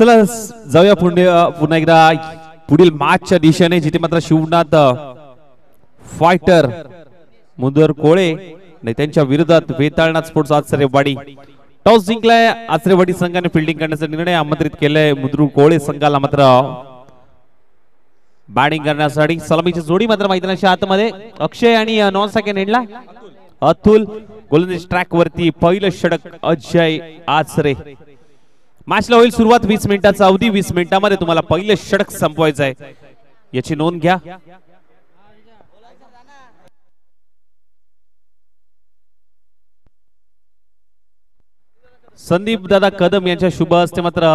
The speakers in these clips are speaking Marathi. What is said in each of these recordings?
चला जाऊया पुन्हा एकदा पुढील मॅचच्या दिशेने, जिथे मात्र शिवनाथ फायटर मुदर कोळे आणि त्यांच्या विरोधात वेताळनाथ स्पोर्ट्स आचरेवाडी. टॉस जिंकलाय आचरेवाडी संघाने फिल्डिंग करण्याचा निर्णय आमंत्रित केलाय मुद्रू कोळे संघाला मात्र बॅटिंग करण्यासाठी. सलामीची जोडी मात्र मैदानाच्या आतमध्ये अक्षय आणि नॉन सेकंड एंडला अतुल. गोलंदाज ट्रॅक वरती पहिलं षटक अजय आचरे. मॅचला होईल सुरुवात. 20 मिनिटाचा अवधी. 20 मिनिटांमध्ये तुम्हाला पहिलं षटक संपवायचं आहे, याची नोंद घ्या. संदीप दादा कदम यांच्या शुभ हस्ते मात्र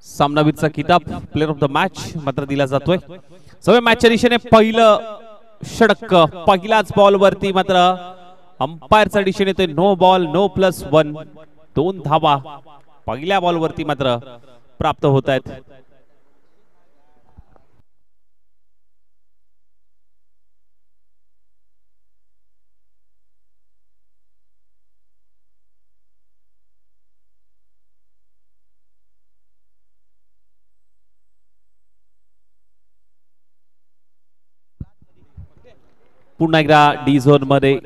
सामनावीरचा किताब प्लेअर ऑफ द मॅच मात्र दिला जातोय. सगळ्या मॅचच्या दिशेने पहिलं षटक पहिल्याच बॉल वरती मात्र अंपायरच्या दिशेने ते नो बॉल नो +1. 2 धावा पहिल्या बॉल वरती मात्र प्राप्त होत आहेत. पुन्हा एकदा डी झोन मध्ये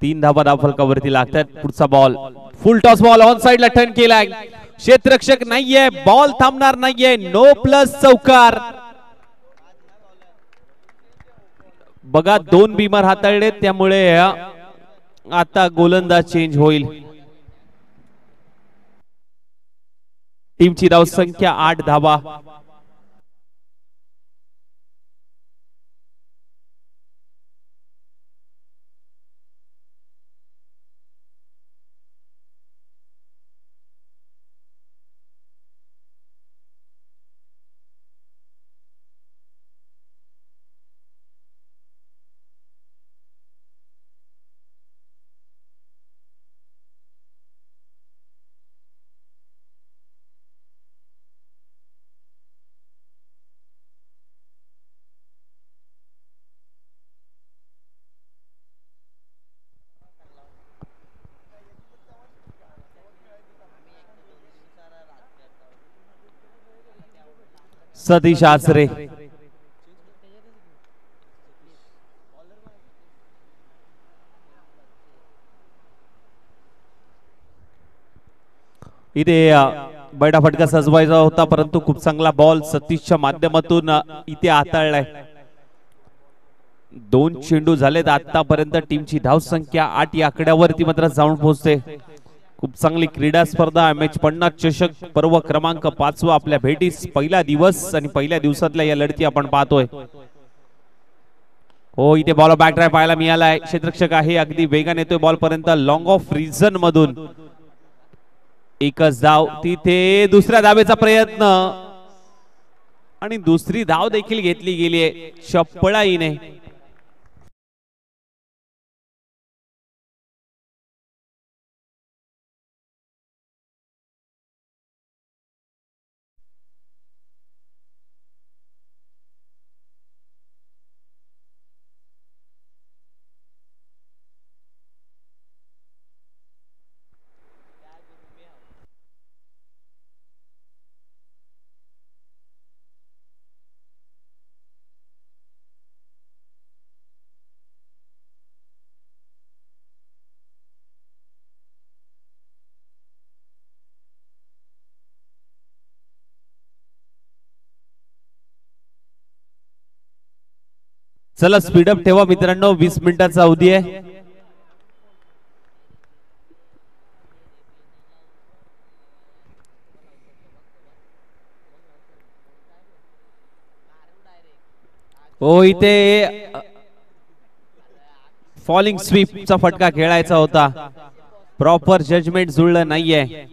तीन धावा धावफलकावरती लागतात. पुढचा ball full toss ball on साइडला टर्न केलाय. क्षेत्ररक्षक नाहीये, बॉल थांबणार नाहीये. नो प्लस चौकार. बघा 2 बिमार हाताळले, त्यामुळे आता गोलंदाज चेंज होईल. टीमची धावसंख्या 8 धावा. सतीश आचरे इथे बैठा फटका सजवायचा होता, परंतु खूप चांगला बॉल सतीशच्या माध्यमातून इथे हाताळलाय. 2 चेंडू झालेत आतापर्यंत. टीमची धावसंख्या 8 या आकड्यावरती मात्र जाऊन पोहोचते. खूप चांगली क्रीडा स्पर्धा. MH50 चषक पर्व क्रमांक 5 आपल्या भेटीस पहिला दिवस आणि पहिल्या दिवसातल्या या लढती आपण पाहतोय. हो, इथे बॉल बॅक ड्राइव्ह पाहायला मिळालाय. क्षेत्ररक्षक आहे, अगदी वेगाने येतोय बॉल पर्यंत. लॉंग ऑफ रिजन मधून एकच धाव. तिथे दुसऱ्या धावेचा प्रयत्न आणि दुसरी धाव देखील घेतली गेली आहे चपळाईने. चला स्पीडअप ठेवा मित्रांनो. 20 मिनिटाचा अवधी आहे. हो, इथे फॉलिंग स्वीपचा फटका खेळायचा होता. प्रॉपर जजमेंट जुळलं नाहीये.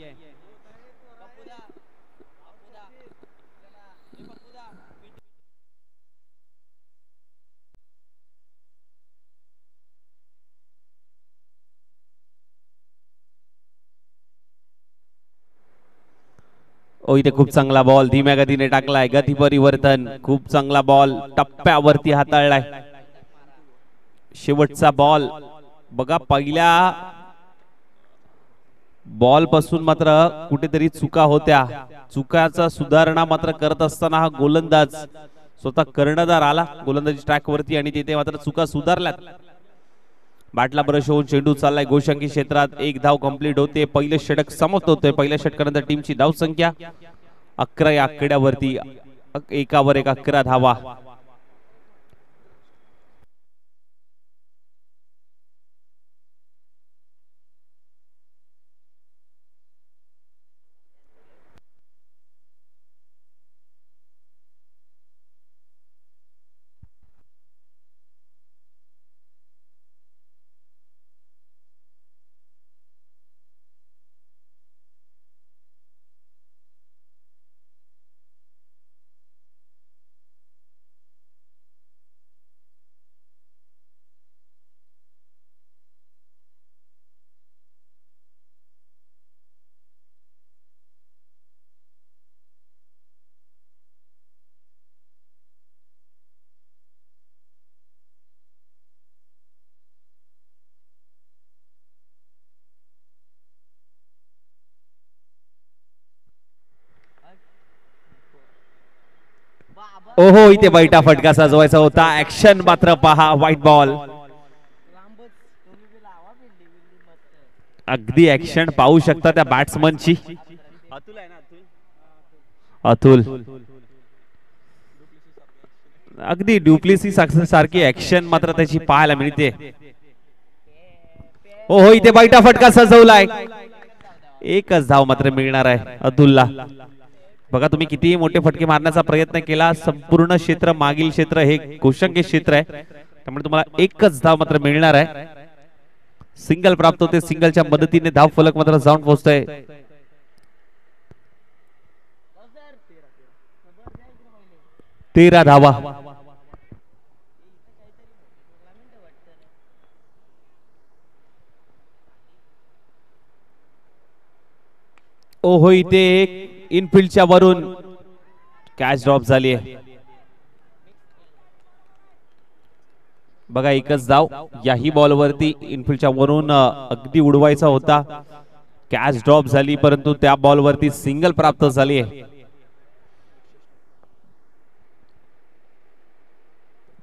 ओ इथे खूप चांगला बॉल धीम्या गतीने टाकलाय, गती परिवर्तन, खूप चांगला बॉल टप्प्यावरती हाताळलाय. शेवटचा बॉल बघा, पहिल्या बॉल पासून मात्र कुठेतरी चुका होत्या, चुकाचा सुधारणा मात्र करत असताना हा गोलंदाज स्वतः कर्णधार आला गोलंदाजी ट्रॅक वरती आणि तिथे मात्र चुका सुधारल्यात. बॅटला ब्रश होऊन चेंडू चाललाय गोशंकी क्षेत्रात. एक धाव कंप्लीट होते, पहिले षटक समाप्त होते. पहिल्या षटकानंतर टीमची धाव संख्या 11 या आकड्यावरती, एकावर एक 11 धावा. ओहो इथे बैठा फटका सजवायचा होता. ऍक्शन मात्र पहा, व्हाईट बॉल. अगदी ऍक्शन पाहू शकता त्या बॅट्समनची. अतुल अगदी ड्युप्लेसिस सारखी ऍक्शन मात्र त्याची पाहायला मिळते. ओहो इथे बैठा फटका सजवलाय. एकच धाव मात्र मिळणार आहे अतुलला. बघा तुम्ही कितीही मोठे फटके मारण्याचा प्रयत्न केला, संपूर्ण क्षेत्र मागील क्षेत्र हे गोशंकी क्षेत्र आहे, त्यामुळे तुम्हाला एकच धाव मात्र मिळणार आहे. सिंगल प्राप्त होते, सिंगलच्या मदतीने धाव फलक मात्र जाऊन पोहोचतोय. 13 धावा. ओहो इथे इनफिल्डच्या वरून कॅच ड्रॉप झाली आहे. बघा एकच धाव याही बॉलवरती इनफिल्डच्या वरून अगदी उडवायचा होता, कॅच ड्रॉप झाली, परंतु त्या बॉलवरती सिंगल प्राप्त झाली आहे.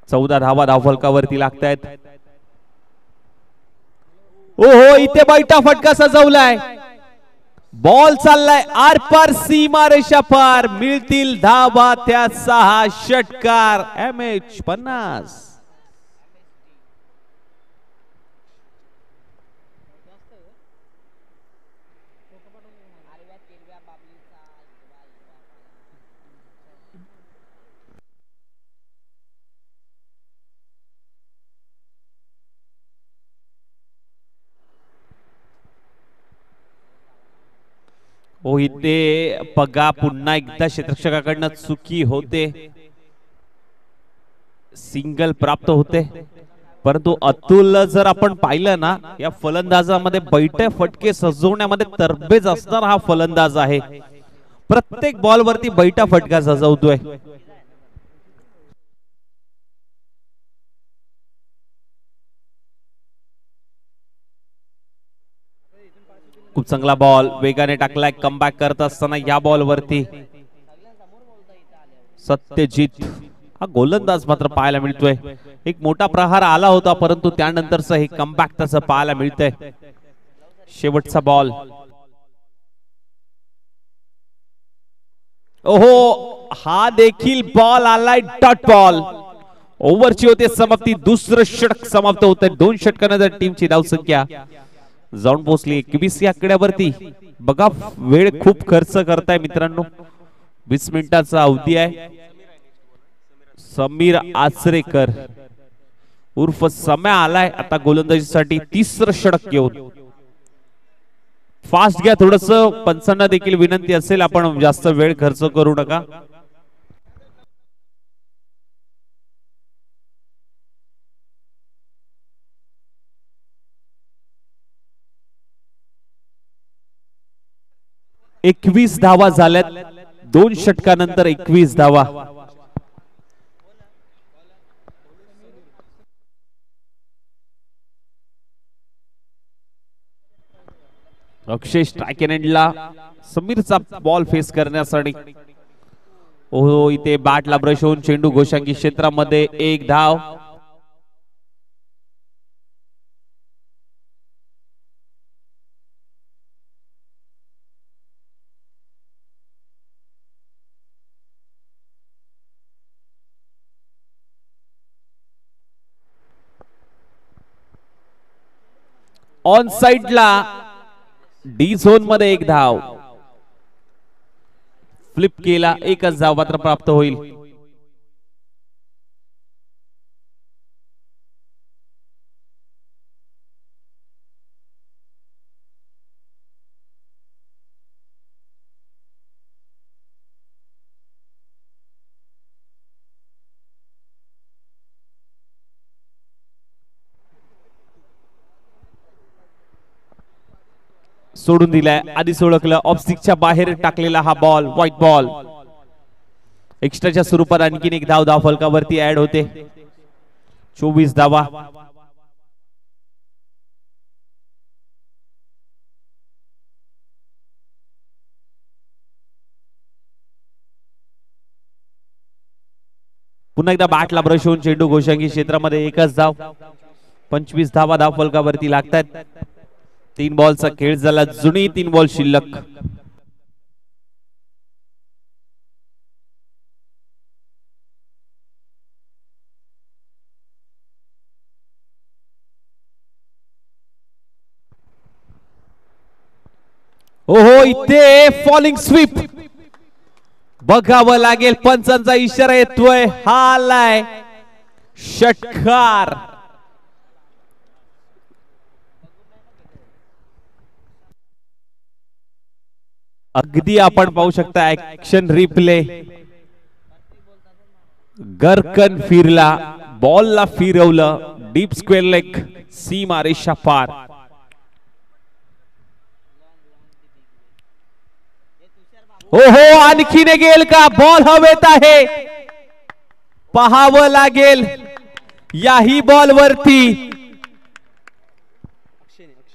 14 धावा धावफलकावरती लागतायत. ओहो इथे बैठा फटका सजवलाय. बॉल चाललाय आर पार, सीमा रेषा पार. मिळतील धावा त्या 6 षटकार. MH 50. ओ इथे बघा पुन्हा एकदा क्षेत्ररक्षकाकडनं चुकी होते, सिंगल प्राप्त होते, परंतु अतुल जर आपण पाहिलं ना, या फलंदाजामध्ये बैठे फटके सजवण्यामध्ये तरबेज असणार हा फलंदाज आहे. प्रत्येक बॉल वरती बैठा फटका सजवतोय. खूप चांगला बॉल वेगाने टाकलाय, कमबॅक करत असताना या बॉल वरती सत्यजित हा गोलंदाज मात्र पाहायला मिळतोय. एक मोठा प्रहार आला होता, परंतु त्यानंतरच हे कमबॅक त्याचं पाहायला मिळतंय. शेवटचा बॉल. ओहो हा देखील बॉल आलाय डॉट बॉल. ओव्हरची होते समाप्ती, दुसरं षटक समाप्त होत आहे. 2 षटकानंतर टीमची धावसंख्या जाऊन पोहोचली 21 या आकड्यावरती. बघा वेळ खूप खर्च करताय मित्रांनो, 20 मिनिटाचा अवधी आहे. समीर आचरेकर उर्फ सम्या आलाय आता गोलंदाजीसाठी, तिसरं षटक घेऊन. फास्ट घ्या थोडस, पंचांना देखील विनंती असेल आपण जास्त वेळ खर्च करू नका. एकवीस धावा झाल्यात. 2 षटकानंतर 21 धावा. अक्षय स्ट्राइक एंडला समीरचा बॉल फेस करण्यासाठी. ओ इथे बॅटला ब्रश होऊन चेंडू गोशांकी क्षेत्रामध्ये 1 धाव. ऑन साइडला डी झोन मध्ये 1 धाव. फ्लिप केला, 1च धाव मात्र प्राप्त होईल. सोडून दिलाय, आधीच ओळखलं. ऑफस्टिकच्या बाहेर टाकलेला हा बॉल व्हाईट बॉल. एक्स्ट्राच्या स्वरूपात आणखीन 1 धाव फलकावरती ऍड होते. 24 धावा. पुन्हा एकदा बॅटला ब्रश होऊन चेंडू गोशांकी क्षेत्रामध्ये 1च धाव. 25 धावा फलकावरती लागतात. 3 बॉलचा खेळ झाला. जुनी 3 बॉल शिल्लक. ओहो इथे फॉलिंग स्वीप बघावं लागेल. पंचांचा इशारा येतोय. हा आलाय षटकार. अगदी आपण पाहू शकता ऍक्शन रिप्ले. गरकन फिरला, बॉलला फिरवलं. डीप स्क्वेअर लेग, सीमा रेषा पार. ओहो आणखीन गेल का? बॉल हवेत आहे. पहावं लागेल याही बॉल वरती.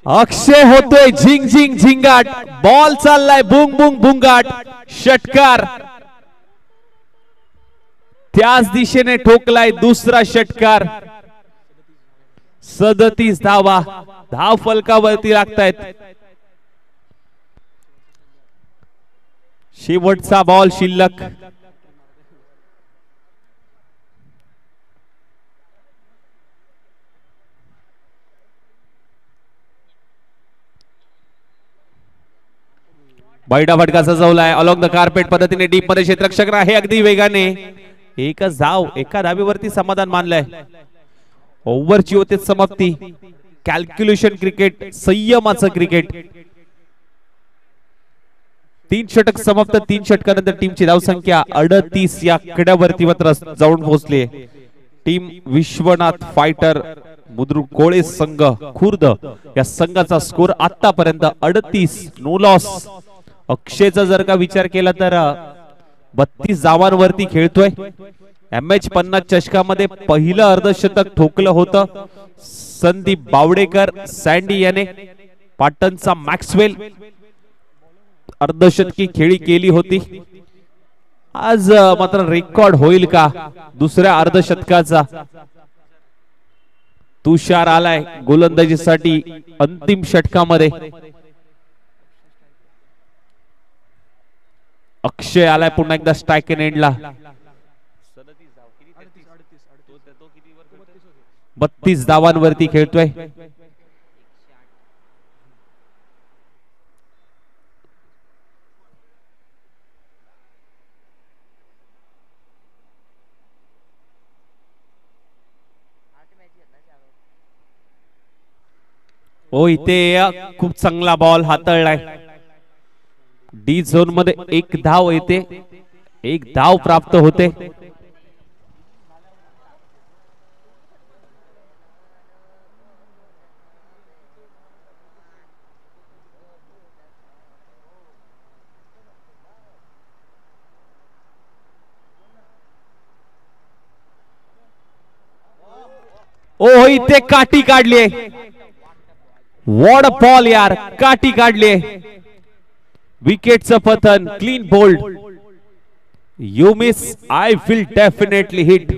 अक्षय होतोय झिंग झिंग झिंगाट. बॉल चाललाय बुंग बुंग बुंगाट. षटकार. त्याच दिशेने ठोकलाय दुसरा षटकार. 37 धावा धाव फलकावरती लागतायत. शेवटचा बॉल शिल्लक. बैठा फटका सजवलाय अलॉंग द कार्पेट पद्धतीने डीप मध्ये क्षेत्ररक्षक आहे अगदी वेगाने. 1च धाव. एका धावेवरती समाधान मानलंय. ओव्हरची होते समाप्ती. Calculation cricket, संयमाचं cricket. 3 षटक समाप्त. 3 षटकानंतर टीमची धावसंख्या 38 या कड्यावरती मात्र जाऊन पोहोचली. टीम विश्वनाथ फायटर बुद्रुक कोळे संघ खुर्द या संघाचा स्कोर आतापर्यंत 38, नो लॉस. अक्षयचा जर का विचार केला तर 32 धावांवरती खेळतोय. MH50 चषकामध्ये पहिलं अर्धशतक ठोकलं होतं संदीप बावडेकर सँडी याने. पाटणचा मॅक्सवेल अर्धशतकी खेळी केली होती. आज मात्र रेकॉर्ड होईल का दुसऱ्या अर्धशतकाचा? तुषार आलाय गोलंदाजीसाठी अंतिम षटकामध्ये. अक्षय आलाय पुन्हा एकदा स्ट्राइक एंडला. 32 धावांवरती खेळतोय. ओ इथे खूप चांगला बॉल हाताळलाय. डी झोन मध्ये 1 धाव येते. 1 धाव प्राप्त होते. ओ इथे काठी काढली, वॉट अ बॉल यार, काठी काढली. विकेटचं पतन, clean bowled. You miss, I will definitely hit.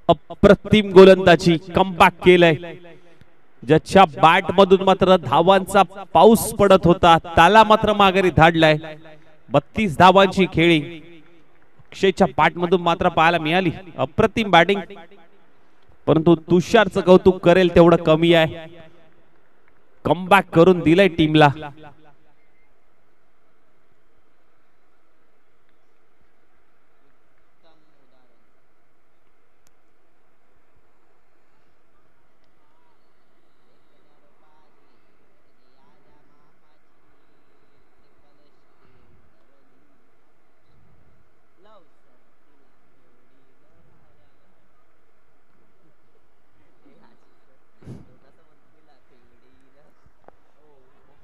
अप्रतिम गोलंदाजी, कमबॅक केलंय. ज्याच्या बॅट मधून मात्र धावांचा पाऊस पडत होता त्याला मात्र माघारी धाडलाय. 32 धावांची खेळी अक्षयच्या बॅट मधून मात्र पाहायला मिळाली. अप्रतिम बॅटिंग, परंतु तुषारचं कौतुक करेल तेवढं कमी आहे. कमबॅक करून दिलंय टीमला.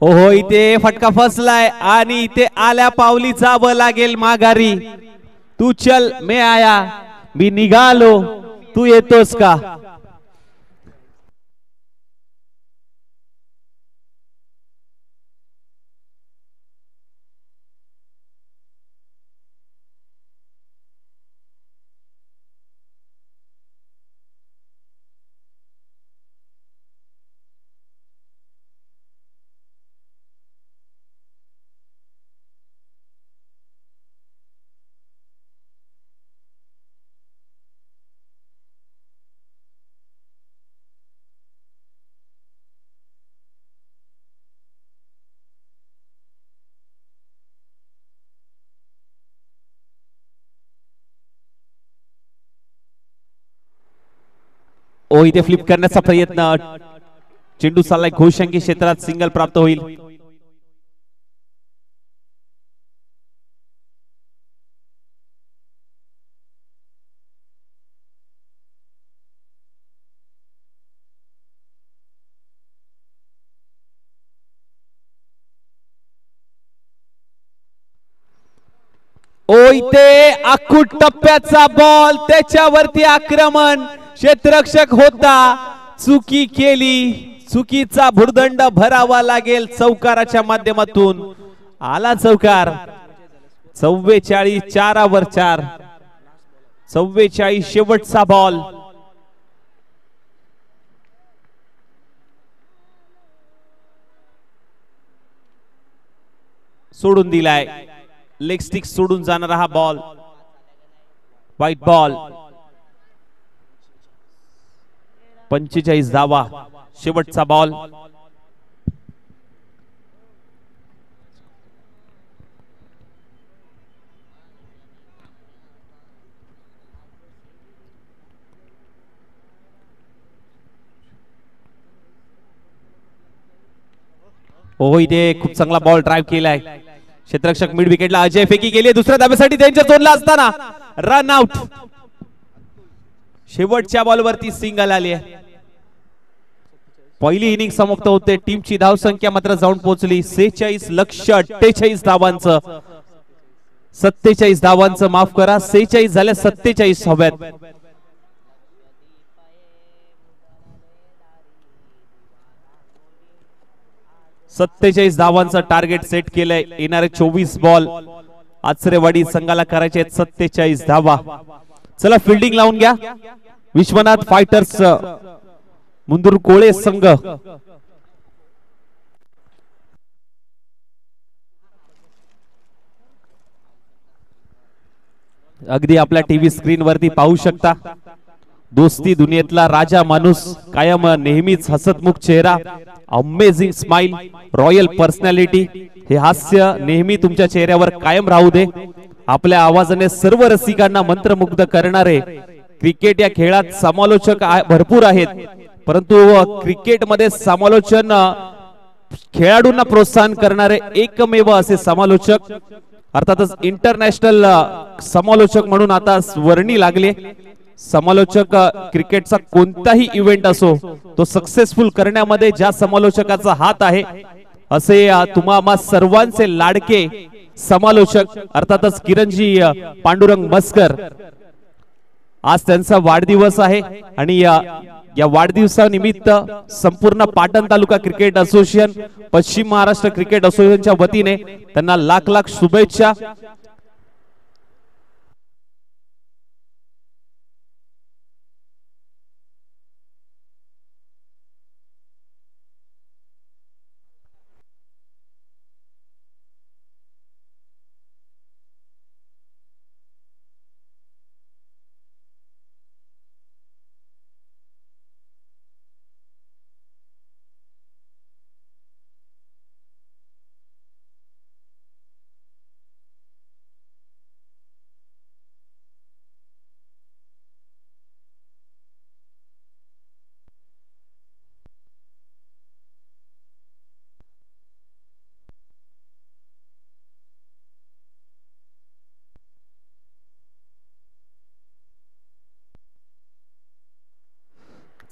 ओहो इथे फटका फसलाय आणि इथे आल्या पावली जावं लागेल माघारी. तू चल मैं आया, मी निघालो, तू येतोस का? ओ इथे फ्लिप करण्याचा प्रयत्न, चेंडू चाललाय घोषंकी क्षेत्रात, सिंगल प्राप्त होईल. ओ इथे आखूट टप्प्याचा बॉल, त्याच्यावरती आक्रमण, क्षेत्ररक्षक होता, चुकी केली, चुकीचा भुर्दंड भरावा लागेल. चौकाराच्या माध्यमातून आला चौकार. 44 4 4, 44 शेवटचा बॉल. सोडून दिलाय, लेग स्टिक सोडून जाणारा हा बॉल, व्हाईट बॉल. 45 धावा, शेवटचा बॉल. हो इथे खूप चांगला बॉल ड्राइव्ह केलाय. क्षेत्ररक्षक मिड विकेटला अजय फेकी केली, दुसऱ्या धाब्यासाठी त्यांच्या झोनला असताना रन आउट. शेवटच्या बॉलवरती सिंगल आली आहे. पहिली इनिंग समाप्त होते. टीमची धावसंख्या मात्र जाऊन पोहोचली 46 लक्ष 48 धावांचं. 47 धावांचं, माफ करा, 46 झाल्या 47 हव्यात. सत्तेचाळीस धावांचं टार्गेट सेट केलंय. येणारे 24 बॉल आचरेवाडी संघाला करायचे आहेत 47 धावा. चला फिल्डिंग लावून घ्या. विश्वनाथ फायटर्स मुंदूर कोळे संघ. अगदी आपल्या टीव्ही स्क्रीन वरती पाहू शकता. दोस्ती दुनियेतला राजा माणूस, कायम नेहमीच हसतमुख चेहरा, अमेझिंग स्माइल, रॉयल पर्सनॅलिटी. हे हास्य नेहमी तुमच्या चेहऱ्यावर कायम राहू दे. आपल्या आवाजाने सर्व रसिकांना मंत्रमुग्ध करणारे. क्रिकेट या खेळात समालोचक भरपूर आहेत, परंतु क्रिकेटमध्ये समालोचन खेळाडूंना प्रोत्साहन करणारे एकमेव असे समालोचक, अर्थातच इंटरनॅशनल समालोचक म्हणून आता वर्णी लागले. समालोचक क्रिकेटचा कोणताही इव्हेंट असो तो सक्सेसफुल करण्यामध्ये ज्या समालोचकाचा हात आहे, असे तुम्हा सर्वांचे लाडके समालोचक अर्थातच किरणजी पांडुरंग मस्कर आज त्यांचा वाढदिवस आहे आणि या वाढदिवसानिमित्त संपूर्ण पाटण तालुका क्रिकेट असोसिएशन, पश्चिम महाराष्ट्र क्रिकेट असोसिएशनच्या वतीने त्यांना लाख लाख शुभेच्छा.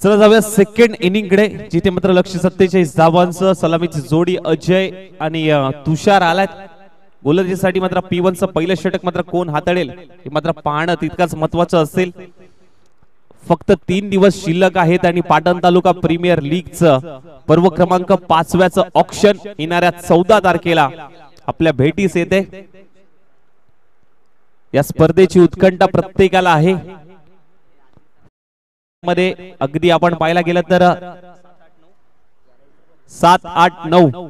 चला जाऊया सेकंड इनिंग कडे, जिथे मात्र लक्ष 47 धावांचं सलामीची जोडी अजय आणि तुषार आलात. गोलंदाजीसाठी मात्र P1 चं पहिलं षटक मात्र कोण हाताळेल हे मात्र पाहणं तितकाच महत्त्वाचं असेल. फक्त 3 दिवस शिल्लक आहेत आणि पाटण तालुका प्रीमियर लीगचं पर्व क्रमांक 5व्याचं ऑक्शन येणाऱ्या 14 तारखेला आपल्या भेटीस येते. या स्पर्धेची उत्कंठा प्रत्येकाला आहे. मध्ये अगदी आपण पाहायला गेलं तर 7, 8, 9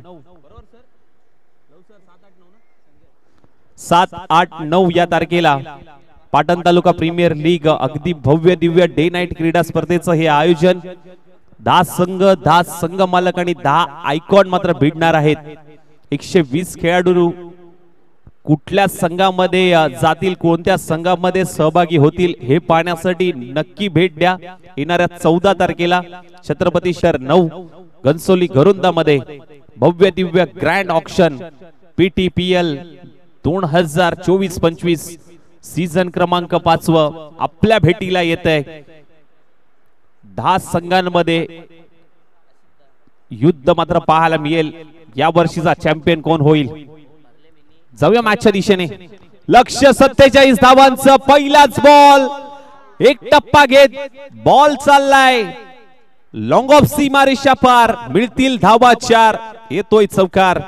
7, 8, 9 या तारखेला पाटण तालुका प्रीमियर लीग अगदी भव्य दिव्य डे नाईट क्रीडा स्पर्धेचं हे आयोजन. 10 संघ, 10 संघ मालक आणि 10 आयकॉन मात्र भिडणार आहेत. 120 खेळाडू कुठल्या संघामध्ये जातील, कोणत्या संघामध्ये सहभागी होतील हे पाहण्यासाठी नक्की भेट द्या. येणाऱ्या 14 तारखेला छत्रपती शहर 9 घनसोली घरोंदा मध्ये भव्य Divya grand auction PTPL 2024-25 season क्रमांक 5 आपल्या भेटीला येत आहे. 10 संघांमध्ये युद्ध मात्र पाहायला मिळेल. या वर्षीचा चॅम्पियन कोण होईल? जाऊया मॅचच्या दिशेने. लक्ष 47 धावांचं पहिलाच बॉल, एक टप्पा घेत बॉल चाललाय लॉंग ऑफ सीमारेषा पार, मिळतील धावा 4, येतोय चौकार.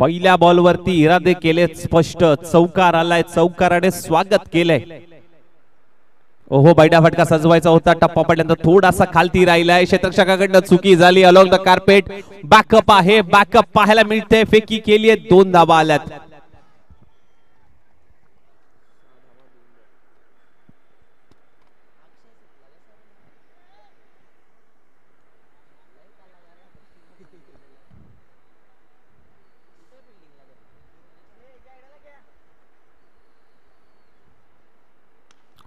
पहिल्या बॉलवरती इरादे केले स्पष्ट, चौकार आलाय, चौकाराने स्वागत केलंय. ओहो, बैठा फटका सजवायचा होता, टप्पा पडल्यानंतर थोडासा खालती राहिलाय. क्षेत्ररक्षकाकडनं चुकी झाली. अलॉंग द कार्पेट बॅकअप आहे, बॅकअप पाहायला मिळते. फेकी केली, 2 धावा आल्यात.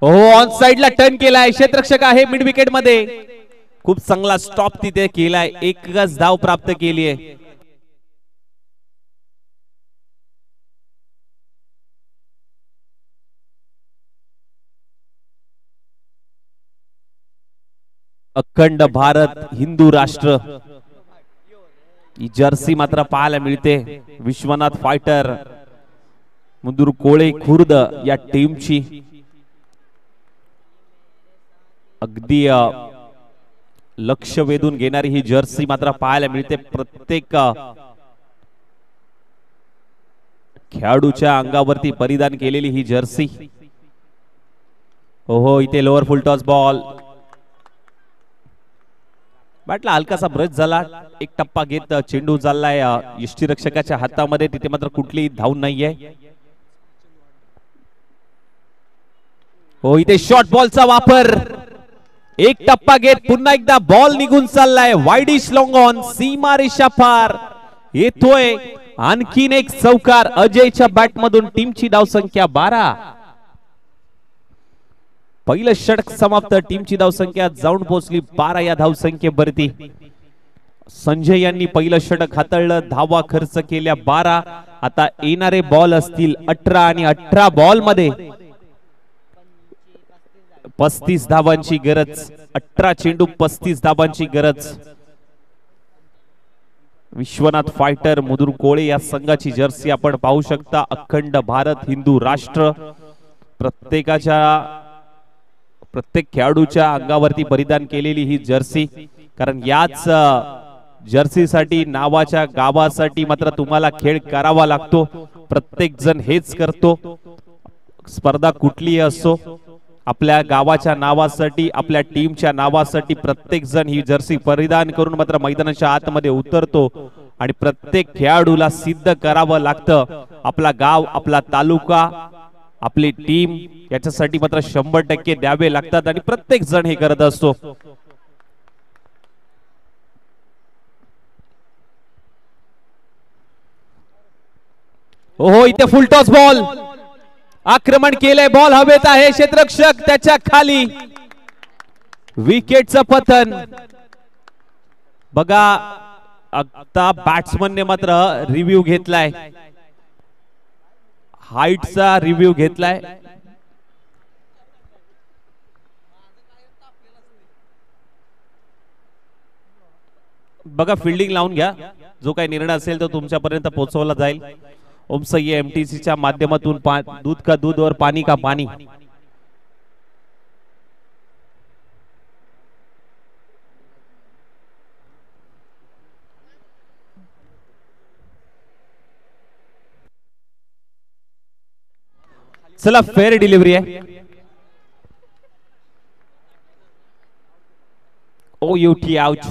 ऑन साइडला टर्न केलाय, क्षेत्ररक्षक आहे मिड विकेट मध्ये. खूप चांगला स्टॉप तिथे केलाय, एकच धाव प्राप्त केली आहे. अखंड भारत हिंदू राष्ट्र ही जर्सी मात्र पाहायला मिळते. विश्वनाथ फायटर मुंदूर कोळे खुर्द या टीमची अगदी लक्ष वेधून घेणारी ही जर्सी मात्र पाहायला मिळते. प्रत्येक खेळाडूच्या अंगावरती परिधान केलेली ही जर्सी. ओहो, इथे लोअर फुल टॉस बॉल, बॅटला हलकासा ब्रश झाला. एक टप्पा घेत चेंडू चाललाय यष्टीरक्षकाच्या हातामध्ये. तिथे मात्र कुठलीही धाव नाहीये. हो, इथे शॉर्ट बॉलचा वापर, एक टप्पा घेत पुन्हा एकदा बॉल निघून चाललाय. वाईडिश लॉंग ऑन, सीमारेषा पार, येतोय आणखीन एक चौकार. अजयच्या बॅट मधून टीमची धावसंख्या 12. पहिलं षटक समाप्त, टीमची धावसंख्या जाऊन पोहोचली 12 या धावसंख्येवरती. संजय यांनी पहिलं षटक हाताळलं, धावा खर्च केल्या 12. आता येणारे बॉल असतील 18 आणि 18 बॉल मध्ये 35 धावांची गरज. 18 चेंडू 35 धावांची गरज. विश्वनाथ फायटर मुदुर कोळे या संघाची जर्सी आपण पाहू शकता. अखंड भारत हिंदू राष्ट्र प्रत्येक खेळाडूच्या अंगावरती परिधान केलेली ही जर्सी. कारण याच जर्सीसाठी नावाच्या गावासाठी मात्र तुम्हाला खेळ करावा लागतो. प्रत्येक जण हेच करतो. स्पर्धा कुठलीही असो, आपल्या गावाच्या नावासाठी आपल्या टीमच्या नावासाठी प्रत्येक जण ही जर्सी परिधान करून मात्र मैदानाच्या आतमध्ये उतरतो आणि प्रत्येक खेळाडूला सिद्ध करावं लागतं. आपला गाव, आपला तालुका, आपली टीम याच्यासाठी मात्र 100% द्यावे लागतात आणि प्रत्येक जण हे करत असतो. ओहो, इथे फुलटॉस बॉल. आक्रमण केलंय, बॉल हवेत आहे, क्षेत्ररक्षक त्याच्या खाली. विकेटचं पतन बघा. आता बॅट्समनने मात्र रिव्ह्यू घेतलाय, हाईटचा रिव्ह्यू घेतलाय. बघा, फिल्डिंग लावून घ्या. जो काही निर्णय असेल तो तुमच्यापर्यंत पोहोचवला जाईल. ओमसई एमटीसी च्या माध्यमातून दूध का दूध और पानी का पानी. चला, फेअर डिलिव्हरी आहे. ओ युटी आउट.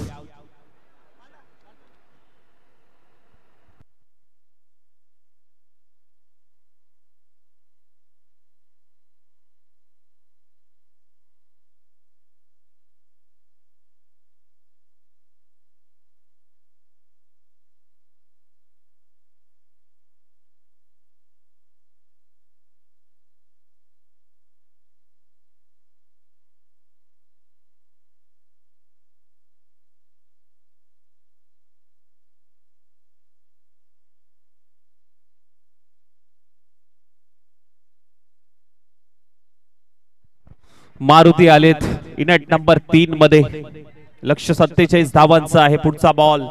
मारुती आलेत इनट नंबर 3 मध्ये. लक्ष 47 धावांचा आहे. पुढचा बॉल.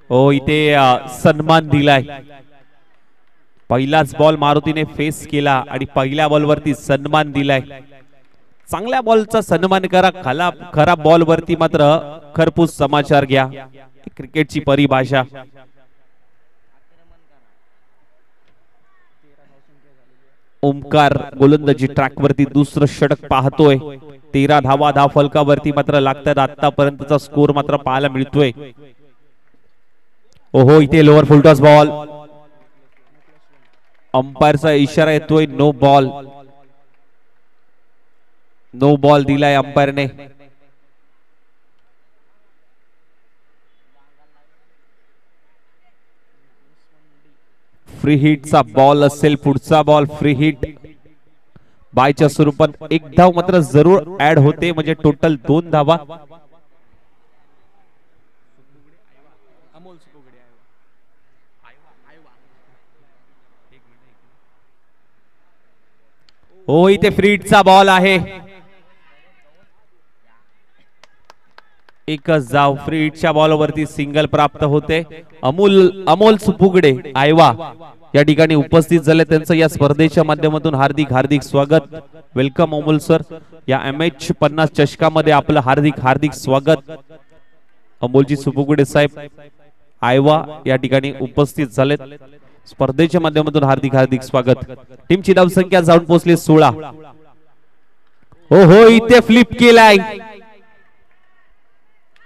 हो, इथे सन्मान दिलाय. पहिलाच बॉल मारुतीने फेस केला आणि पहिल्या बॉलवरती सन्मान दिलाय. चांगल्या बॉलचा सन्मान करा, खराब बॉल वरती मात्र खरपूस समाचार घ्या. क्रिकेटची परिभाषा. ओमकार गोलंदाजी ट्रॅक वरती दुसरं षटक पाहतोय. 13 धावा धाव फलकावरती मात्र लागतात. आतापर्यंतचा स्कोर मात्र पाहायला मिळतोय. ओहो, इथे लोअर फुलटॉस बॉल. अंपायरचा इशारा येतोय, नो बॉल. नो बॉल दिलाय अंपायरने. फ्री हिटचा बॉल असेल पुढचा बॉल. फ्री हिट बायच्या स्वरूपात 1 धाव मात्र जरूर ऍड होते, म्हणजे टोटल 2 धावा. हो, इथे फ्री हिटचा बॉल आहे. एकच धाव. फ्री हिटच्या बॉलवरती सिंगल प्राप्त होते. अमोल सुपुगडे आयवा या ठिकाणी उपस्थित झाले. त्यांचं या स्पर्धेच्या माध्यमातून हार्दिक हार्दिक स्वागत. Welcome Amol sir. या MH50 चषकामध्ये आपलं हार्दिक हार्दिक स्वागत. अमोलजी सुपुगडे साहेब आयवा या ठिकाणी उपस्थित झालेत. स्पर्धेच्या माध्यमातून हार्दिक हार्दिक स्वागत. टीमची धावसंख्या जाऊन पोहोचली 16. हो, इथे फ्लिप केलाय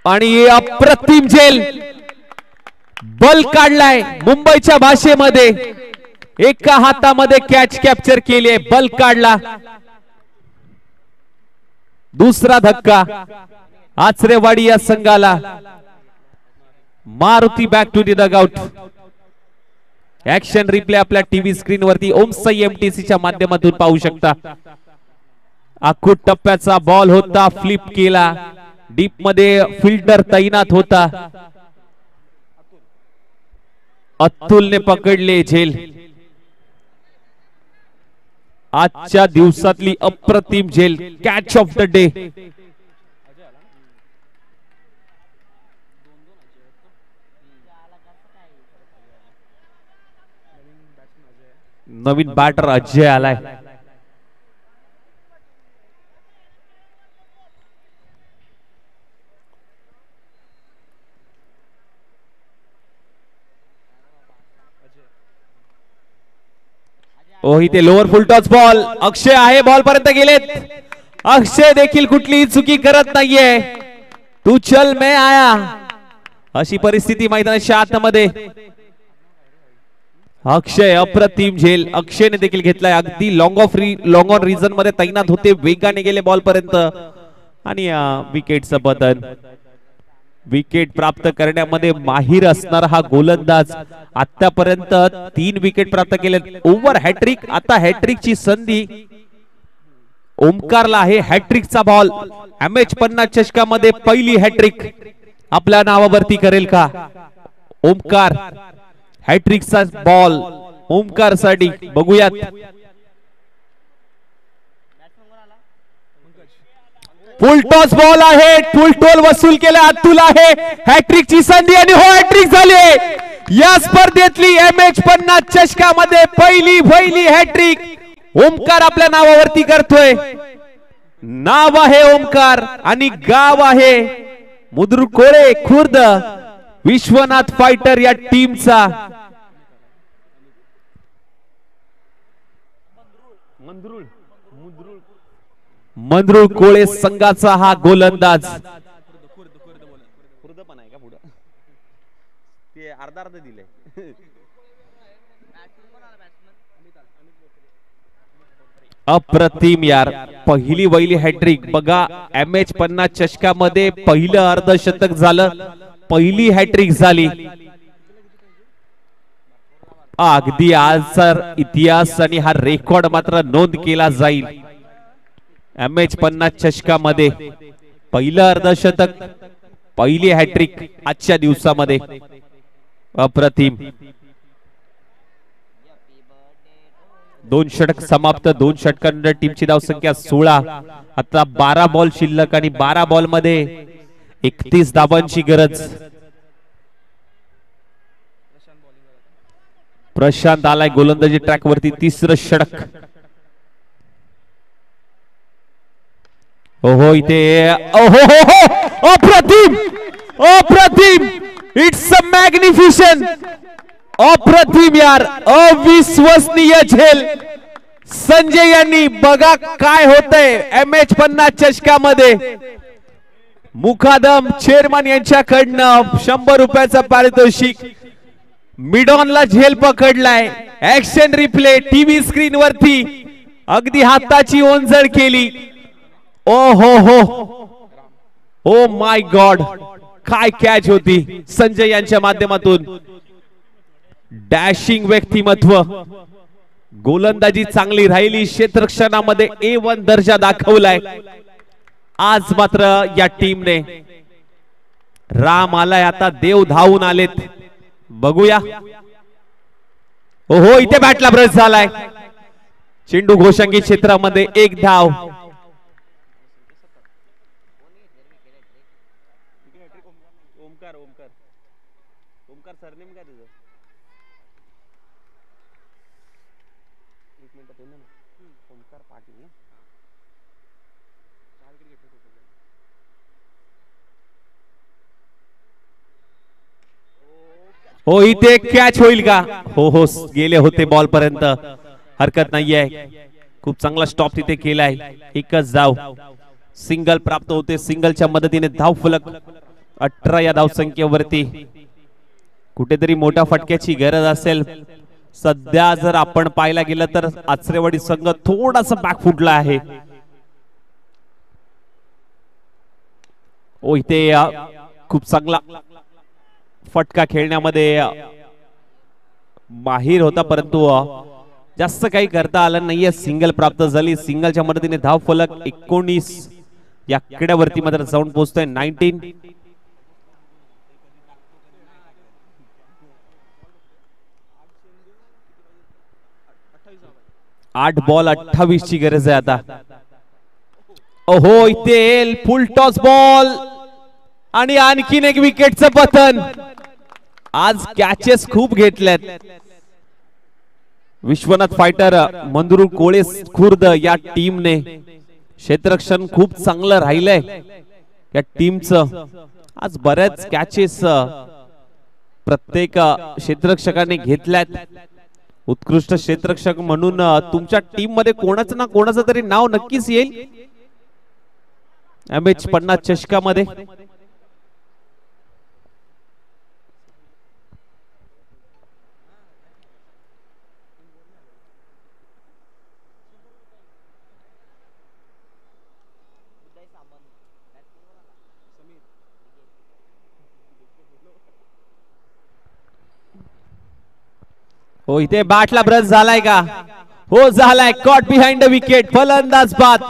आणि अप्रतिम झेल बल काढलाय. मुंबईच्या भाषेमध्ये एका हातामध्ये कॅच कॅप्चर केली, बल काढला. दुसरा धक्का आचरेवाडी या संघाला. Maruti back to the dugout. Action replay आपल्या टीव्ही स्क्रीन वरती ओमसाई एमटीसीच्या माध्यमातून पाहू शकता. अखूट टप्प्याचा बॉल होता, फ्लिप केला. डीप मध्ये फिल्डर तैनात होता, अतुलने पकडले झेल. आजच्या दिवसातली अप्रतिम झेल, कॅच ऑफ द डे. नवीन बॅटर अजय आलाय. इथे lower full toss ball. Akshay आहे, बॉल पर्यंत गेलेत. अक्षय देखील कुठलीही चुकी करत नाहीये. तू चल मैं आया अशी परिस्थिती मैदानाच्या आतमध्ये. अक्षय अप्रतिम झेल. अक्षयने देखील घेतलाय. अगदी लॉंग ऑन रिझन मध्ये तैनात होते, वेगाने गेले बॉल पर्यंत आणि विकेटचं बदल. विकेट प्राप्त करण्यामध्ये माहिर असणारा हा गोलंदाज आतापर्यंत 3 विकेट प्राप्त केले. ओव्हर हॅट्रिक, आता हॅट्रिकची संधी ओमकारला आहे. हॅट्रिकचा बॉल. MH50 चषकामध्ये पहिली हॅट्रिक आपल्या नावावरती करेल का ओमकार? हॅट्रिकचा बॉल ओमकार साठी. बघूयात. फुल टॉस बॉल आहे. फुल टोल वसूल केला. अतुल आहे. हॅट्रिकची संधी आणि हो हॅट्रिक झाली. या स्पर्धेतली MH50 चषकामध्ये पहिली हॅट्रिक ओमकार आपल्या नावावरती करतोय. नाव आहे ओमकार आणि गाव आहे मुद्रुकोळे खुर्द. विश्वनाथ फायटर या टीमचा. मंद्रुळ कोळे संघाचा हा गोलंदाज. अप्रतिम यार. पहिली हॅट्रिक बघा. MH50 चषकामध्ये पहिलं अर्धशतक झालं, पहिली हॅट्रिक झाली. अगदी आजचा इतिहास आणि हा रेकॉर्ड मात्र नोंद केला जाईल. MH50 चषकामध्ये पहिलं अर्धशतक, पहिली हॅट्रिक आजच्या दिवसामध्ये. अप्रतिम. 2 षटक समाप्त. 2 षटकांनंतर टीमची धावसंख्या 16. आता 12 बॉल शिल्लक आणि 12 बॉल मध्ये 31 धावांची गरज. प्रशांत आलाय गोलंदाजी ट्रॅक वरती. 3रं षटक. ओहो इथे अप्रतिम अप्रतिम. It's a magnification. अप्रतिम यार. अविश्वसनीय झेल संजय यांनी. बघा काय होतंय MH50 चषकामध्ये. मुकादम चेअरमन यांच्याकडनं 100 रुपयाचं पारितोषिक. मिडॉनला झेल पकडलाय. ऍक्शन रिप्ले टीव्ही स्क्रीन वरती अगदी हाताची ओंजळ केली. ओ हो ओ माय गॉड. काय कॅच होती संजय यांच्या माध्यमातून. डॅशिंग व्यक्तिमत्व. गोलंदाजी चांगली राहिली. क्षेत्ररक्षणामध्ये A1 दर्जा दाखवलाय आज मात्र या टीमने. राम आलाय आता. देव धावून आलेत. बघूया. ओहो इथे बॅटला ब्रश झालाय. चेंडू घोषंगी क्षेत्रामध्ये 1 धाव. ओमकार सरनेम काय तुझं? ओमकार पाटील. हो इथे कॅच होईल का? हो गेले होते बॉल पर्यंत. हरकत नाहीये. खूप चांगला स्टॉप तिथे केलाय. 1च धाव. सिंगल प्राप्त होते. सिंगलच्या मदतीने धाव फलक 18 या धावसंख्येवरती. कुठेतरी मोठ्या फटक्याची गरज असेल. सध्या जर आपण पाहायला गेलं तर आचरेवाडी संघ थोडासा बॅक फुटला आहे. इथे खूप चांगला फटका खेळण्यामध्ये माहिर होता, परंतु जास्त काही करता आलं नाहीये. सिंगल प्राप्त झाली. सिंगलच्या मदतीने धाव फलक 19 या आकड्यावरती मात्र जाऊन पोहोचतोय 19. 8 बॉल 28 ची गरज आहे आता. ओहो इथे फुल टॉस बॉल आणि आणखीन एक विकेटचं पतन. आज कॅचेस खूप घेतल्यात. विश्वनाथ फायटर मंदुरू कोळे खुर्द या टीमने क्षेत्ररक्षण खूप चांगलं राहिलंय या टीमचं. आज बऱ्याच कॅचेस प्रत्येक क्षेत्ररक्षकाने घेतल्यात. उत्कृष्ट क्षेत्ररक्षक म्हणून तुमच्या टीम मध्ये कोणाचं ना कोणाचं तरी नाव नक्कीच येईल MH50 चषकामध्ये. हो इथे बॅटला ब्रश झालाय का? हो झालाय. Caught behind the wicket. फलंदाज बाद.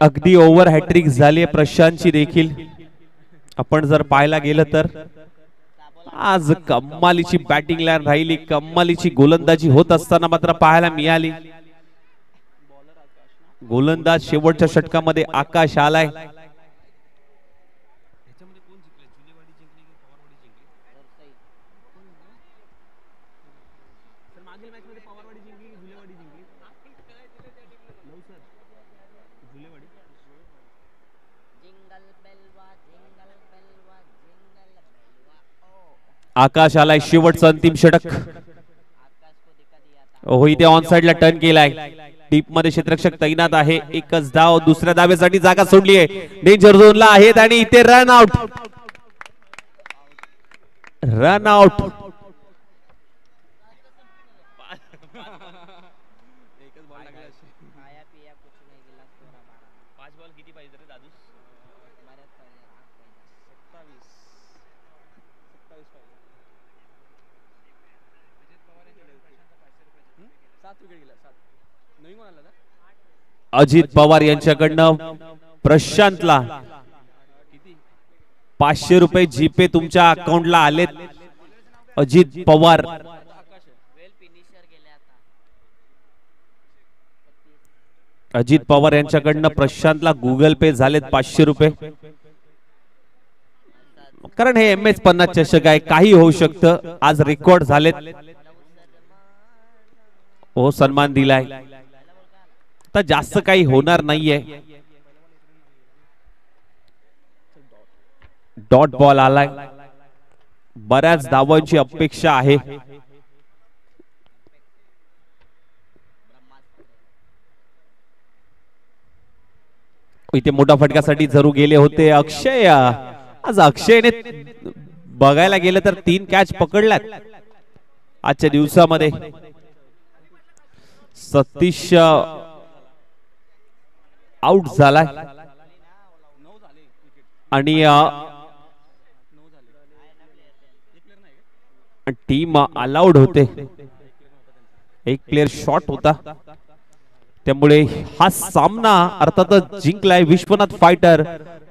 अगदी ओव्हर हॅट्रिक झाली प्रशांतची देखील. आपण जर पाहायला गेलं तर आज कमालीची बॅटिंग लाईन राहिली. कमालीची गोलंदाजी होत असताना मात्र पाहायला मिळाली. गोलंदाज शेवटच्या षटकामध्ये आकाश आलाय. आकाश आलाय. शेवटचं अंतिम षटक. हो इथे ऑन साइडला टर्न केलाय. डीप मध्ये क्षेत्ररक्षक तैनात आहे. एकच धाव. दुसऱ्या धावेसाठी जागा सोडली आहे. डेंजर झोनला आहेत आणि इथे run out. Run out. Ajit Pawar यांच्याकडनं प्रशांतला 500 रुपये जीपे तुमच्या अकाउंटला आलेत. अजित पवार अजित पवार यांच्याकडनं प्रशांतला गुगल पे झालेत 500 रुपये. कारण हे MH50 चषक आहे. काही होऊ शकतं. आज रेकॉर्ड झालेत. हो सन्मान दिलाय. आता जास्त काही होणार नाहीये. डॉट बॉल आलाय. बऱ्याच धावांची अपेक्षा आहे. इथे मोठा फटक्यासाठी जरूर गेले होते अक्षय. आज अक्षयने बघायला गेलं तर 3 कॅच पकडल्यात आजच्या दिवसामध्ये. सतीश आउट झालाय आणि टीम अलाउड होते. एक प्लेयर शॉट होता. त्यामुळे हा सामना अर्थातच जिंकलाय विश्वनाथ फायटर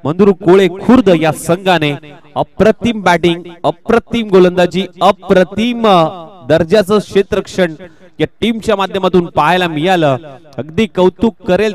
मंदुरू कोळे खुर्द या संघाने. अप्रतिम बॅटिंग, अप्रतिम गोलंदाजी, अप्रतिम दर्जाचं क्षेत्ररक्षण या टीमच्या माध्यमातून पाहायला मिळालं. अगदी कौतुक करेल